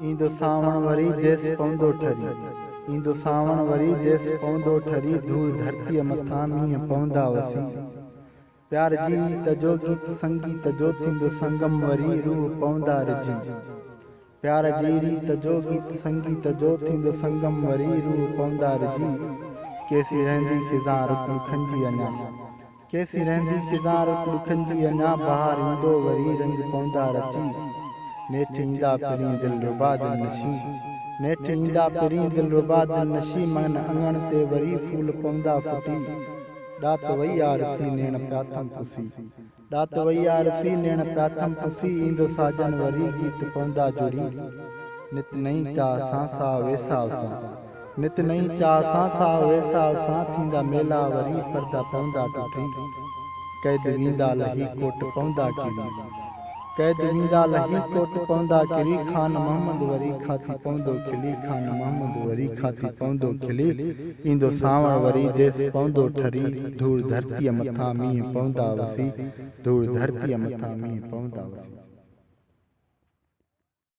ईंदो सावण वरी देस पवंदो ठरी, ईंदो सावण वरी देस पवंदो ठरी, धूड़ धरतीअ मथां मींहं पवंदा वसी। प्यार जी तजो गीत संगीत जो थींदो संगम वरी, रूह पवंदा रजी। प्यार जी रीत जो गीत संगीत जो थींदो संगम वरी, रूह पवंदा रजी। केसी रहंदी खिज़ां रुतु खंजी अञा, केसी रहंदी खिज़ां रुतु खंजी अञा, बहार ईंदो वरी रंग पवंदा रची। नेठ ईंदा पिरीं दिल रुबा दिल नशी, नेठ ईंदा पिरीं दिल रुबा दिल नशी, मन अंगण ते वरी फूल पवंदा फुटी। ॾात वई आरसी नेण प्राथम पुसी, ॾात वई आरसी नेण प्राथम पुसी, ईंदो साजन वरी गीत पवंदा जुड़ी। नित नई चाह सां सा वेसाव सां, नित नई चाह सां सा वेसाव सां, थींदा मेला वरी पर्दा पवंदा टुटी। कैद वींदा लही कोट पवंदा किरी, कैद वींदा लही कोट पवंदा किरी, खान मोहम्मद वरी खाती पवंदो खिली, खान मोहम्मद वरी खाती पवंदो खिली। ईंदो सावण वरी देस पवंदो ठरी, धूड़ धरतीअ मथां मींहं पवंदा वसी, धूड़ धरतीअ मथां मींहं पवंदा वसी।